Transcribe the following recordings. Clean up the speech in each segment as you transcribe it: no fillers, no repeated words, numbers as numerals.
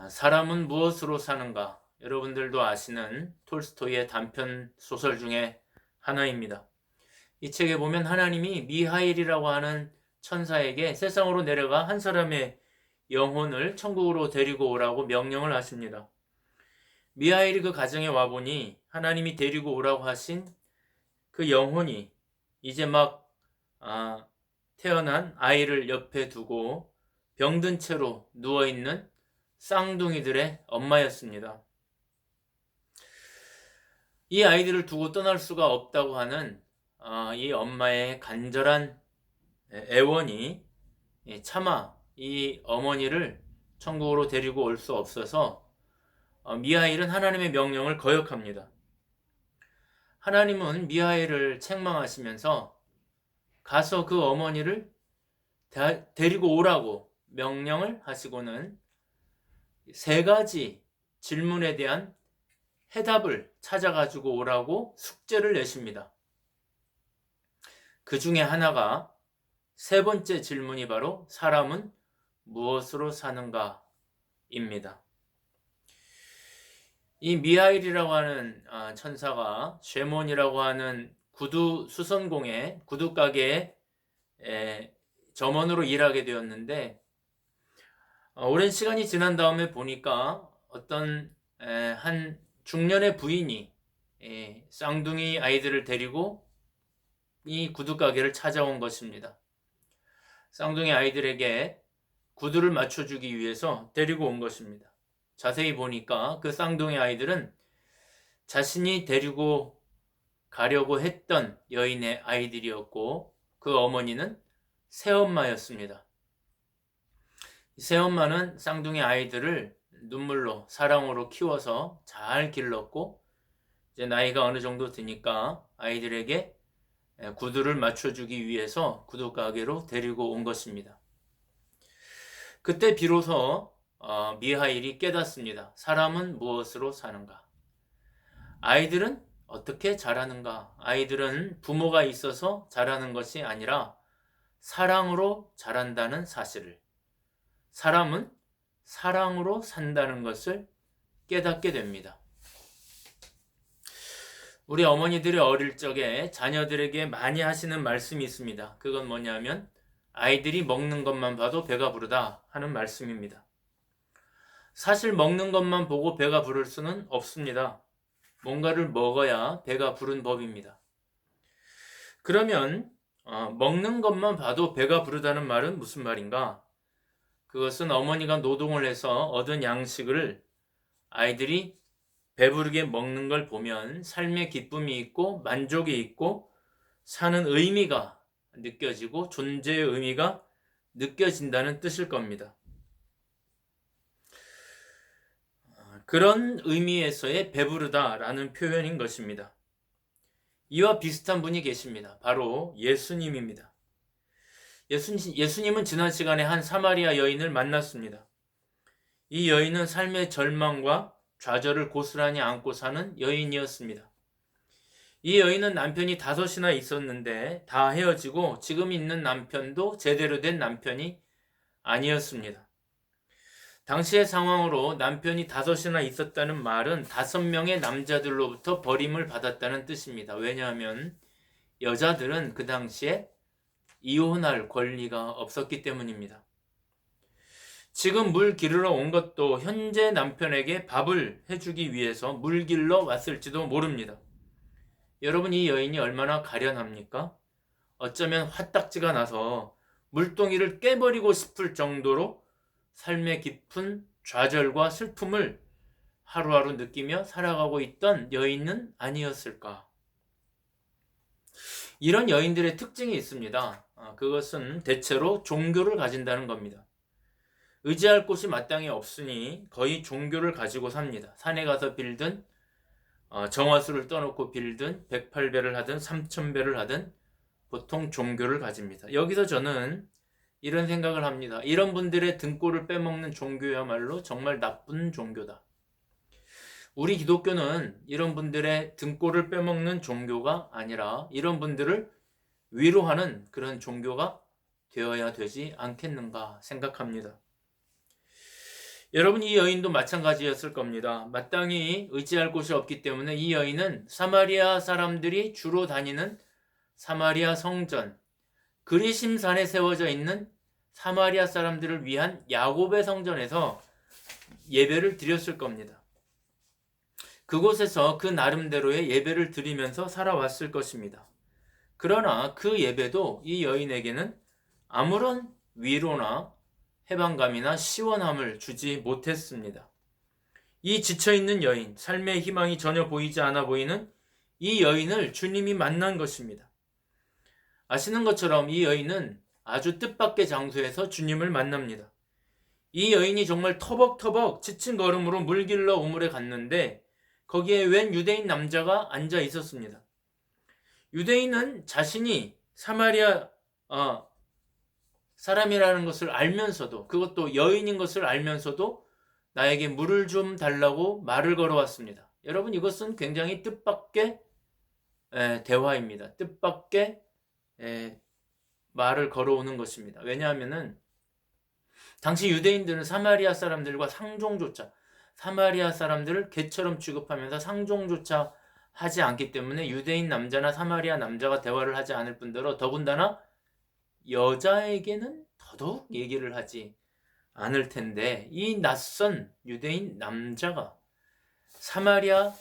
사람은 무엇으로 사는가? 여러분들도 아시는 톨스토이의 단편 소설 중에 하나입니다. 이 책에 보면 하나님이 미하일이라고 하는 천사에게 세상으로 내려가 한 사람의 영혼을 천국으로 데리고 오라고 명령을 하십니다. 미하일이 그 가정에 와보니 하나님이 데리고 오라고 하신 그 영혼이 이제 막 태어난 아이를 옆에 두고 병든 채로 누워있는 쌍둥이들의 엄마였습니다. 이 아이들을 두고 떠날 수가 없다고 하는 이 엄마의 간절한 애원이 차마 이 어머니를 천국으로 데리고 올 수 없어서 미하일은 하나님의 명령을 거역합니다. 하나님은 미하일을 책망하시면서 가서 그 어머니를 데리고 오라고 명령을 하시고는 세 가지 질문에 대한 해답을 찾아가지고 오라고 숙제를 내십니다. 그 중에 하나가 세 번째 질문이 바로 사람은 무엇으로 사는가입니다. 이 미하일이라고 하는 천사가 쉐몬이라고 하는 구두 수선공의 구두 가게에 점원으로 일하게 되었는데 오랜 시간이 지난 다음에 보니까 어떤 한 중년의 부인이 쌍둥이 아이들을 데리고 이 구두 가게를 찾아온 것입니다. 쌍둥이 아이들에게 구두를 맞춰주기 위해서 데리고 온 것입니다. 자세히 보니까 그 쌍둥이 아이들은 자신이 데리고 가려고 했던 여인의 아이들이었고 그 어머니는 새엄마였습니다. 새엄마는 쌍둥이 아이들을 눈물로 사랑으로 키워서 잘 길렀고 이제 나이가 어느 정도 드니까 아이들에게 구두를 맞춰주기 위해서 구두 가게로 데리고 온 것입니다. 그때 비로소 미하일이 깨닫습니다. 사람은 무엇으로 사는가? 아이들은 어떻게 자라는가? 아이들은 부모가 있어서 자라는 것이 아니라 사랑으로 자란다는 사실을, 사람은 사랑으로 산다는 것을 깨닫게 됩니다. 우리 어머니들이 어릴 적에 자녀들에게 많이 하시는 말씀이 있습니다. 그건 뭐냐면 아이들이 먹는 것만 봐도 배가 부르다 하는 말씀입니다. 사실 먹는 것만 보고 배가 부를 수는 없습니다. 뭔가를 먹어야 배가 부른 법입니다. 그러면 먹는 것만 봐도 배가 부르다는 말은 무슨 말인가? 그것은 어머니가 노동을 해서 얻은 양식을 아이들이 배부르게 먹는 걸 보면 삶의 기쁨이 있고 만족이 있고 사는 의미가 느껴지고 존재의 의미가 느껴진다는 뜻일 겁니다. 그런 의미에서의 배부르다라는 표현인 것입니다. 이와 비슷한 분이 계십니다. 바로 예수님입니다. 예수님은 지난 시간에 한 사마리아 여인을 만났습니다. 이 여인은 삶의 절망과 좌절을 고스란히 안고 사는 여인이었습니다. 이 여인은 남편이 5이나 있었는데 다 헤어지고 지금 있는 남편도 제대로 된 남편이 아니었습니다. 당시의 상황으로 남편이 5이나 있었다는 말은 5명의 남자들로부터 버림을 받았다는 뜻입니다. 왜냐하면 여자들은 그 당시에 이혼할 권리가 없었기 때문입니다. 지금 물 기르러 온 것도 현재 남편에게 밥을 해주기 위해서 물 길러 왔을지도 모릅니다. 여러분, 이 여인이 얼마나 가련합니까? 어쩌면 화딱지가 나서 물동이를 깨버리고 싶을 정도로 삶의 깊은 좌절과 슬픔을 하루하루 느끼며 살아가고 있던 여인은 아니었을까? 이런 여인들의 특징이 있습니다. 그것은 대체로 종교를 가진다는 겁니다. 의지할 곳이 마땅히 없으니 거의 종교를 가지고 삽니다. 산에 가서 빌든 정화수를 떠놓고 빌든 108배를 하든 3000배를 하든 보통 종교를 가집니다. 여기서 저는 이런 생각을 합니다. 이런 분들의 등골을 빼먹는 종교야말로 정말 나쁜 종교다. 우리 기독교는 이런 분들의 등골을 빼먹는 종교가 아니라 이런 분들을 위로하는 그런 종교가 되어야 되지 않겠는가 생각합니다. 여러분, 이 여인도 마찬가지였을 겁니다. 마땅히 의지할 곳이 없기 때문에 이 여인은 사마리아 사람들이 주로 다니는 사마리아 성전, 그리심산에 세워져 있는 사마리아 사람들을 위한 야곱의 성전에서 예배를 드렸을 겁니다. 그곳에서 그 나름대로의 예배를 드리면서 살아왔을 것입니다. 그러나 그 예배도 이 여인에게는 아무런 위로나 해방감이나 시원함을 주지 못했습니다. 이 지쳐있는 여인, 삶의 희망이 전혀 보이지 않아 보이는 이 여인을 주님이 만난 것입니다. 아시는 것처럼 이 여인은 아주 뜻밖의 장소에서 주님을 만납니다. 이 여인이 정말 터벅터벅 지친 걸음으로 물길러 우물에 갔는데 거기에 웬 유대인 남자가 앉아 있었습니다. 유대인은 자신이 사마리아 사람이라는 것을 알면서도, 그것도 여인인 것을 알면서도 나에게 물을 좀 달라고 말을 걸어왔습니다. 여러분, 이것은 굉장히 뜻밖의 대화입니다. 뜻밖의 말을 걸어오는 것입니다. 왜냐하면은 당시 유대인들은 사마리아 사람들과 상종조차, 사마리아 사람들을 개처럼 취급하면서 상종조차 하지 않기 때문에 유대인 남자나 사마리아 남자가 대화를 하지 않을 뿐더러 더군다나 여자에게는 더더욱 얘기를 하지 않을 텐데 이 낯선 유대인 남자가 사마리아,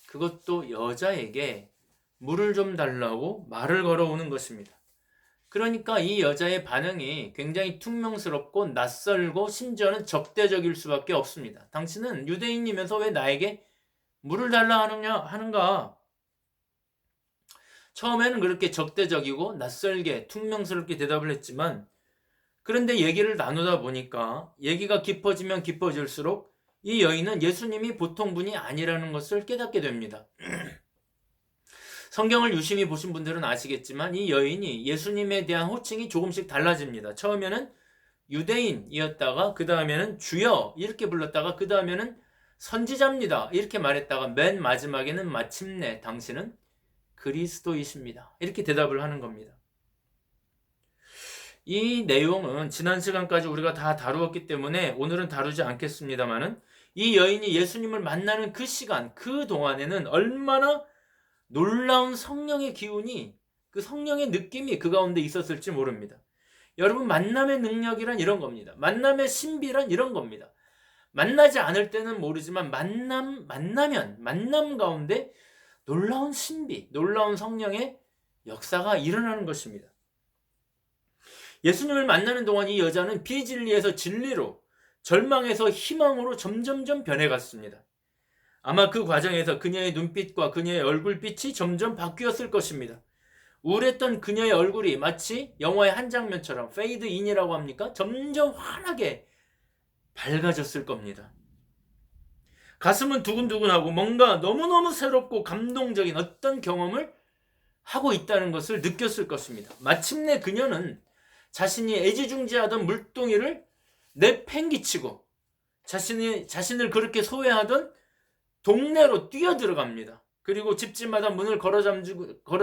그것도 여자에게 물을 좀 달라고 말을 걸어오는 것입니다. 그러니까 이 여자의 반응이 굉장히 퉁명스럽고 낯설고 심지어는 적대적일 수밖에 없습니다. 당신은 유대인이면서 왜 나에게 물을 달라 하는가? 처음에는 그렇게 적대적이고 낯설게 퉁명스럽게 대답을 했지만, 그런데 얘기를 나누다 보니까 얘기가 깊어지면 깊어질수록 이 여인은 예수님이 보통 분이 아니라는 것을 깨닫게 됩니다. 성경을 유심히 보신 분들은 아시겠지만 이 여인이 예수님에 대한 호칭이 조금씩 달라집니다. 처음에는 유대인이었다가 그 다음에는 주여 이렇게 불렀다가 그 다음에는 선지자입니다 이렇게 말했다가 맨 마지막에는 마침내 당신은 그리스도이십니다 이렇게 대답을 하는 겁니다. 이 내용은 지난 시간까지 우리가 다 다루었기 때문에 오늘은 다루지 않겠습니다만은 이 여인이 예수님을 만나는 그 시간, 그 동안에는 얼마나 놀라운 성령의 기운이, 그 성령의 느낌이 그 가운데 있었을지 모릅니다. 여러분, 만남의 능력이란 이런 겁니다. 만남의 신비란 이런 겁니다. 만나지 않을 때는 모르지만 만남 가운데 놀라운 신비, 놀라운 성령의 역사가 일어나는 것입니다. 예수님을 만나는 동안 이 여자는 비진리에서 진리로, 절망에서 희망으로 점점점 변해갔습니다. 아마 그 과정에서 그녀의 눈빛과 그녀의 얼굴빛이 점점 바뀌었을 것입니다. 우울했던 그녀의 얼굴이 마치 영화의 한 장면처럼 페이드 인이라고 합니까? 점점 환하게 밝아졌을 겁니다. 가슴은 두근두근하고 뭔가 너무너무 새롭고 감동적인 어떤 경험을 하고 있다는 것을 느꼈을 것입니다. 마침내 그녀는 자신이 애지중지하던 물동이를 내팽개치고 자신을 그렇게 소외하던 동네로 뛰어들어갑니다. 그리고 집집마다 문을 걸어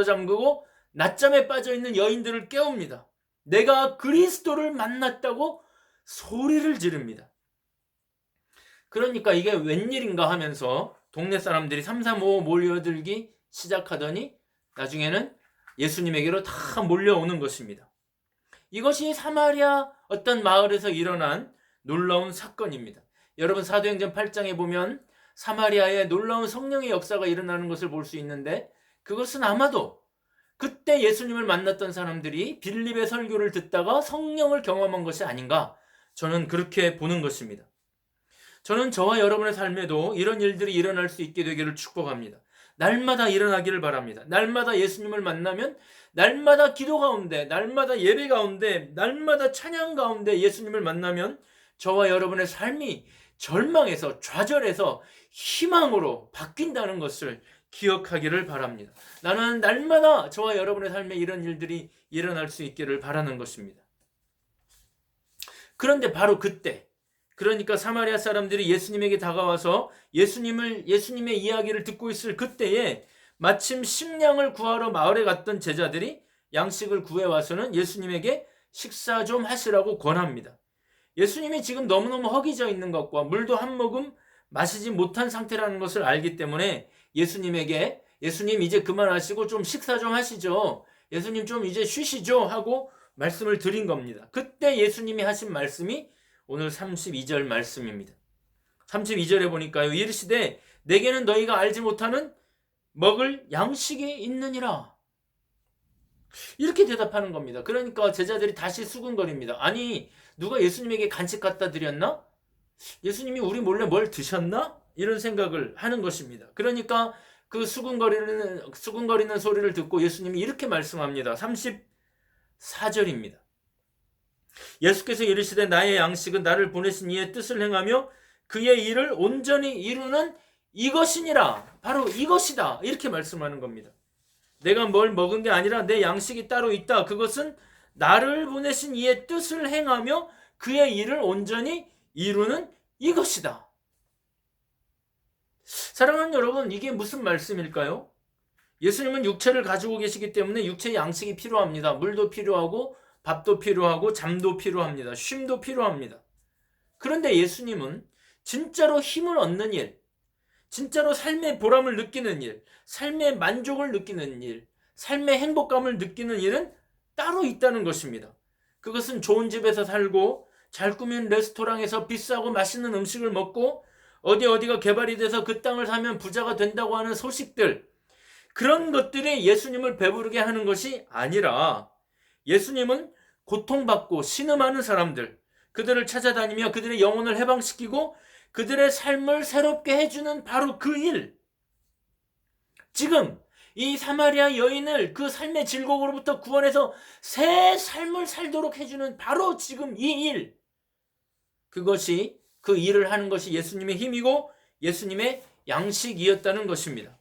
잠그고 낮잠에 빠져있는 여인들을 깨웁니다. 내가 그리스도를 만났다고 소리를 지릅니다. 그러니까 이게 웬일인가 하면서 동네 사람들이 335 몰려들기 시작하더니 나중에는 예수님에게로 다 몰려오는 것입니다. 이것이 사마리아 어떤 마을에서 일어난 놀라운 사건입니다. 여러분, 사도행전 8장에 보면 사마리아에 놀라운 성령의 역사가 일어나는 것을 볼 수 있는데 그것은 아마도 그때 예수님을 만났던 사람들이 빌립의 설교를 듣다가 성령을 경험한 것이 아닌가, 저는 그렇게 보는 것입니다. 저는 저와 여러분의 삶에도 이런 일들이 일어날 수 있게 되기를 축복합니다. 날마다 일어나기를 바랍니다. 날마다 예수님을 만나면, 날마다 기도 가운데, 날마다 예배 가운데, 날마다 찬양 가운데 예수님을 만나면 저와 여러분의 삶이 절망에서, 좌절에서 희망으로 바뀐다는 것을 기억하기를 바랍니다. 나는 날마다 저와 여러분의 삶에 이런 일들이 일어날 수 있기를 바라는 것입니다. 그런데 바로 그때, 그러니까 사마리아 사람들이 예수님에게 다가와서 예수님의 이야기를 듣고 있을 그때에 마침 식량을 구하러 마을에 갔던 제자들이 양식을 구해와서는 예수님에게 식사 좀 하시라고 권합니다. 예수님이 지금 너무너무 허기져 있는 것과 물도 한 모금 마시지 못한 상태라는 것을 알기 때문에 예수님에게 예수님 이제 그만하시고 좀 식사 좀 하시죠. 예수님 좀 이제 쉬시죠 하고 말씀을 드린 겁니다. 그때 예수님이 하신 말씀이 오늘 32절 말씀입니다. 32절에 보니까요. 이르시되 내게는 너희가 알지 못하는 먹을 양식이 있느니라. 이렇게 대답하는 겁니다. 그러니까 제자들이 다시 수군거립니다. 아니 누가 예수님에게 간식 갖다 드렸나? 예수님이 우리 몰래 뭘 드셨나? 이런 생각을 하는 것입니다. 그러니까 그 수군거리는 소리를 듣고 예수님이 이렇게 말씀합니다. 34절입니다. 예수께서 이르시되 나의 양식은 나를 보내신 이의 뜻을 행하며 그의 일을 온전히 이루는 이것이니라. 바로 이것이다. 이렇게 말씀하는 겁니다. 내가 뭘 먹은 게 아니라 내 양식이 따로 있다. 그것은 나를 보내신 이의 뜻을 행하며 그의 일을 온전히 이루는 이것이다. 사랑하는 여러분, 이게 무슨 말씀일까요? 예수님은 육체를 가지고 계시기 때문에 육체의 양식이 필요합니다. 물도 필요하고 밥도 필요하고 잠도 필요합니다. 쉼도 필요합니다. 그런데 예수님은 진짜로 힘을 얻는 일, 진짜로 삶의 보람을 느끼는 일, 삶의 만족을 느끼는 일, 삶의 행복감을 느끼는 일은 따로 있다는 것입니다. 그것은 좋은 집에서 살고 잘 꾸민 레스토랑에서 비싸고 맛있는 음식을 먹고 어디가 개발이 돼서 그 땅을 사면 부자가 된다고 하는 소식들, 그런 것들이 예수님을 배부르게 하는 것이 아니라 예수님은 고통받고 신음하는 사람들, 그들을 찾아다니며 그들의 영혼을 해방시키고 그들의 삶을 새롭게 해주는 바로 그 일. 지금 이 사마리아 여인을 그 삶의 질곡으로부터 구원해서 새 삶을 살도록 해주는 바로 지금 이 일. 그것이 그 일을 하는 것이 예수님의 힘이고 예수님의 양식이었다는 것입니다.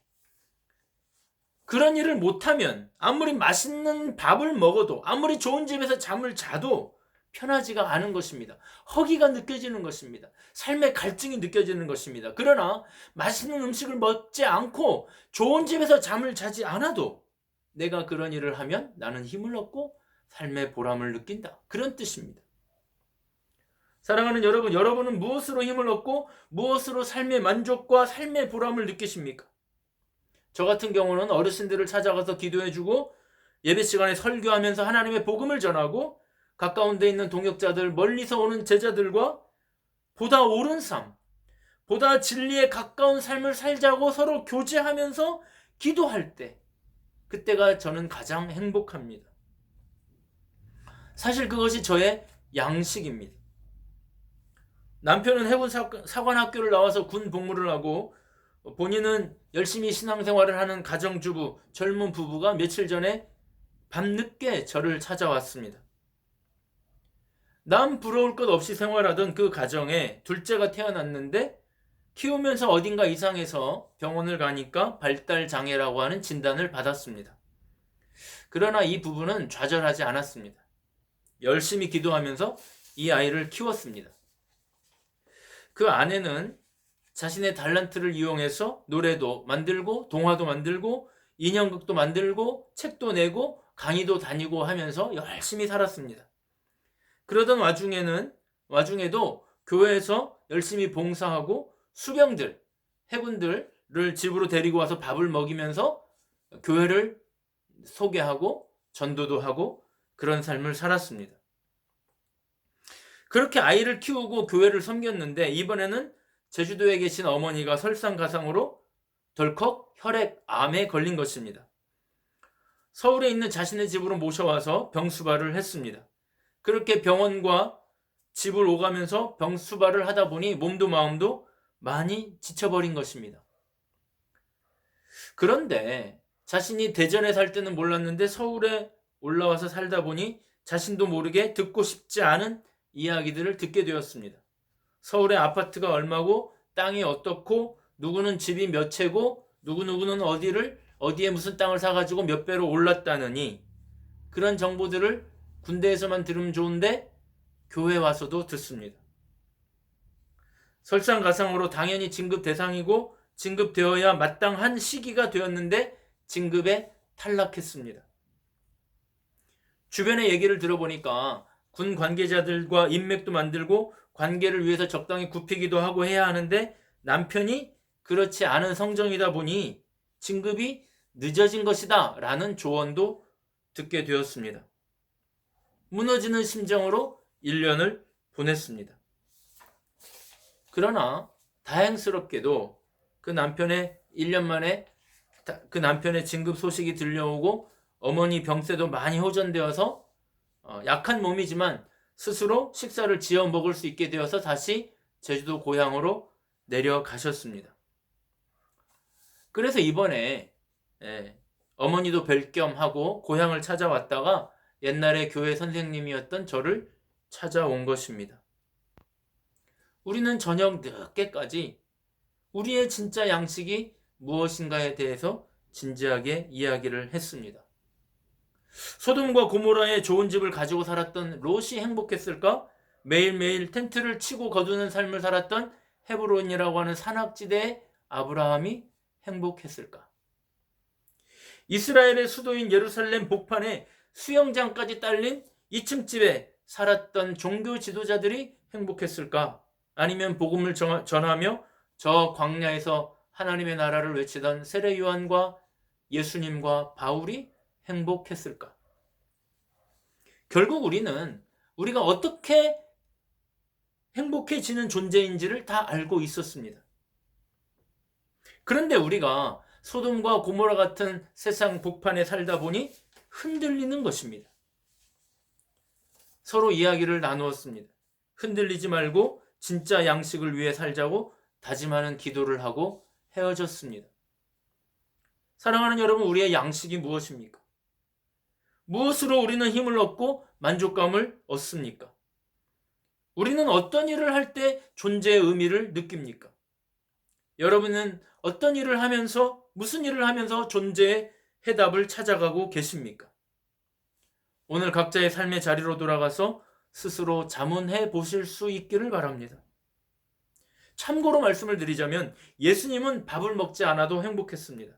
그런 일을 못하면 아무리 맛있는 밥을 먹어도 아무리 좋은 집에서 잠을 자도 편하지가 않은 것입니다. 허기가 느껴지는 것입니다. 삶의 갈증이 느껴지는 것입니다. 그러나 맛있는 음식을 먹지 않고 좋은 집에서 잠을 자지 않아도 내가 그런 일을 하면 나는 힘을 얻고 삶의 보람을 느낀다. 그런 뜻입니다. 사랑하는 여러분, 여러분은 무엇으로 힘을 얻고 무엇으로 삶의 만족과 삶의 보람을 느끼십니까? 저 같은 경우는 어르신들을 찾아가서 기도해주고 예배 시간에 설교하면서 하나님의 복음을 전하고 가까운 데 있는 동역자들, 멀리서 오는 제자들과 보다 옳은 삶, 보다 진리에 가까운 삶을 살자고 서로 교제하면서 기도할 때, 그때가 저는 가장 행복합니다. 사실 그것이 저의 양식입니다. 남편은 해군 사관학교를 나와서 군 복무를 하고 본인은 열심히 신앙생활을 하는 가정주부, 젊은 부부가 며칠 전에 밤늦게 저를 찾아왔습니다. 남 부러울 것 없이 생활하던 그 가정에 둘째가 태어났는데 키우면서 어딘가 이상해서 병원을 가니까 발달장애라고 하는 진단을 받았습니다. 그러나 이 부부는 좌절하지 않았습니다. 열심히 기도하면서 이 아이를 키웠습니다. 그 아내는 자신의 달란트를 이용해서 노래도 만들고 동화도 만들고 인형극도 만들고 책도 내고 강의도 다니고 하면서 열심히 살았습니다. 그러던 와중에도 교회에서 열심히 봉사하고 수병들, 해군들을 집으로 데리고 와서 밥을 먹이면서 교회를 소개하고 전도도 하고 그런 삶을 살았습니다. 그렇게 아이를 키우고 교회를 섬겼는데 이번에는 제주도에 계신 어머니가 설상가상으로 덜컥 혈액암에 걸린 것입니다. 서울에 있는 자신의 집으로 모셔와서 병수발을 했습니다. 그렇게 병원과 집을 오가면서 병수발을 하다 보니 몸도 마음도 많이 지쳐버린 것입니다. 그런데 자신이 대전에 살 때는 몰랐는데 서울에 올라와서 살다 보니 자신도 모르게 듣고 싶지 않은 이야기들을 듣게 되었습니다. 서울의 아파트가 얼마고 땅이 어떻고 누구는 집이 몇 채고 누구는 어디에 무슨 땅을 사가지고 몇 배로 올랐다느니 그런 정보들을 군대에서만 들으면 좋은데 교회 와서도 듣습니다. 설상가상으로 당연히 진급 대상이고 진급되어야 마땅한 시기가 되었는데 진급에 탈락했습니다. 주변의 얘기를 들어보니까 군 관계자들과 인맥도 만들고 관계를 위해서 적당히 굽히기도 하고 해야 하는데 남편이 그렇지 않은 성정이다 보니 진급이 늦어진 것이다 라는 조언도 듣게 되었습니다. 무너지는 심정으로 1년을 보냈습니다. 그러나 다행스럽게도 그 남편의 1년 만에 그 남편의 진급 소식이 들려오고 어머니 병세도 많이 호전되어서 약한 몸이지만 스스로 식사를 지어 먹을 수 있게 되어서 다시 제주도 고향으로 내려가셨습니다. 그래서 이번에 어머니도 뵐 겸 하고 고향을 찾아왔다가 옛날에 교회 선생님이었던 저를 찾아온 것입니다. 우리는 저녁 늦게까지 우리의 진짜 양식이 무엇인가에 대해서 진지하게 이야기를 했습니다. 소돔과 고모라의 좋은 집을 가지고 살았던 롯이 행복했을까? 매일매일 텐트를 치고 거두는 삶을 살았던 헤브론이라고 하는 산악지대의 아브라함이 행복했을까? 이스라엘의 수도인 예루살렘 복판에 수영장까지 딸린 2층 집에 살았던 종교 지도자들이 행복했을까? 아니면 복음을 전하며 저 광야에서 하나님의 나라를 외치던 세례 요한과 예수님과 바울이 행복했을까? 결국 우리가 어떻게 행복해지는 존재인지를 다 알고 있었습니다. 그런데 우리가 소돔과 고모라 같은 세상 복판에 살다 보니 흔들리는 것입니다. 서로 이야기를 나누었습니다. 흔들리지 말고 진짜 양식을 위해 살자고 다짐하는 기도를 하고 헤어졌습니다. 사랑하는 여러분, 우리의 양식이 무엇입니까? 무엇으로 우리는 힘을 얻고 만족감을 얻습니까? 우리는 어떤 일을 할 때 존재의 의미를 느낍니까? 여러분은 어떤 일을 하면서, 무슨 일을 하면서 존재의 해답을 찾아가고 계십니까? 오늘 각자의 삶의 자리로 돌아가서 스스로 자문해 보실 수 있기를 바랍니다. 참고로 말씀을 드리자면 예수님은 밥을 먹지 않아도 행복했습니다.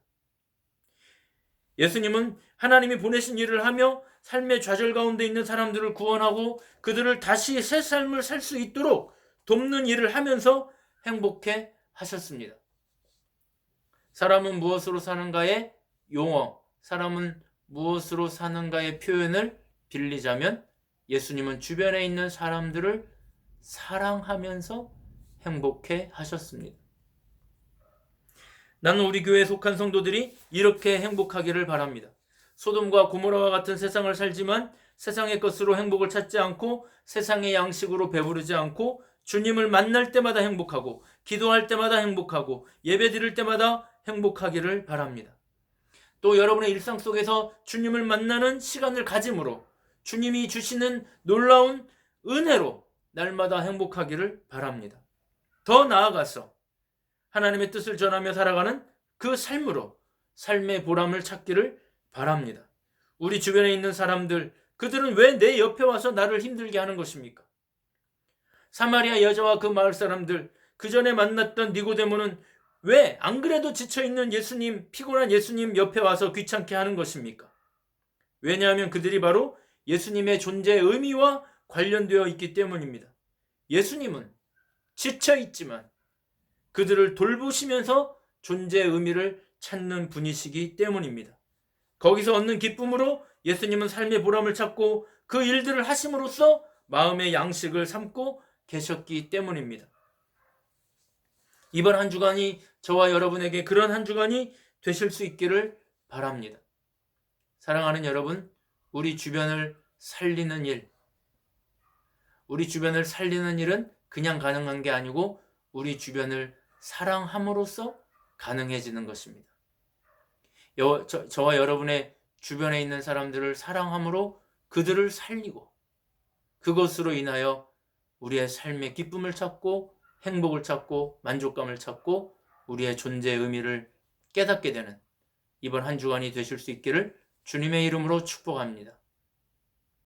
예수님은 하나님이 보내신 일을 하며 삶의 좌절 가운데 있는 사람들을 구원하고 그들을 다시 새 삶을 살 수 있도록 돕는 일을 하면서 행복해 하셨습니다. 사람은 무엇으로 사는가의 용어, 사람은 무엇으로 사는가의 표현을 빌리자면 예수님은 주변에 있는 사람들을 사랑하면서 행복해 하셨습니다. 나는 우리 교회에 속한 성도들이 이렇게 행복하기를 바랍니다. 소돔과 고모라와 같은 세상을 살지만 세상의 것으로 행복을 찾지 않고 세상의 양식으로 배부르지 않고 주님을 만날 때마다 행복하고 기도할 때마다 행복하고 예배 드릴 때마다 행복하기를 바랍니다. 또 여러분의 일상 속에서 주님을 만나는 시간을 가짐으로 주님이 주시는 놀라운 은혜로 날마다 행복하기를 바랍니다. 더 나아가서 하나님의 뜻을 전하며 살아가는 그 삶으로 삶의 보람을 찾기를 바랍니다. 우리 주변에 있는 사람들, 그들은 왜 내 옆에 와서 나를 힘들게 하는 것입니까? 사마리아 여자와 그 마을 사람들, 그 전에 만났던 니고데모는 왜 안 그래도 지쳐있는 예수님, 피곤한 예수님 옆에 와서 귀찮게 하는 것입니까? 왜냐하면 그들이 바로 예수님의 존재의 의미와 관련되어 있기 때문입니다. 예수님은 지쳐있지만 그들을 돌보시면서 존재의 의미를 찾는 분이시기 때문입니다. 거기서 얻는 기쁨으로 예수님은 삶의 보람을 찾고 그 일들을 하심으로써 마음의 양식을 삼고 계셨기 때문입니다. 이번 한 주간이 저와 여러분에게 그런 한 주간이 되실 수 있기를 바랍니다. 사랑하는 여러분, 우리 주변을 살리는 일은 그냥 가능한 게 아니고 우리 주변을 사랑함으로써 가능해지는 것입니다. 저와 여러분의 주변에 있는 사람들을 사랑함으로 그들을 살리고 그것으로 인하여 우리의 삶의 기쁨을 찾고 행복을 찾고 만족감을 찾고 우리의 존재의 의미를 깨닫게 되는 이번 한 주간이 되실 수 있기를 주님의 이름으로 축복합니다.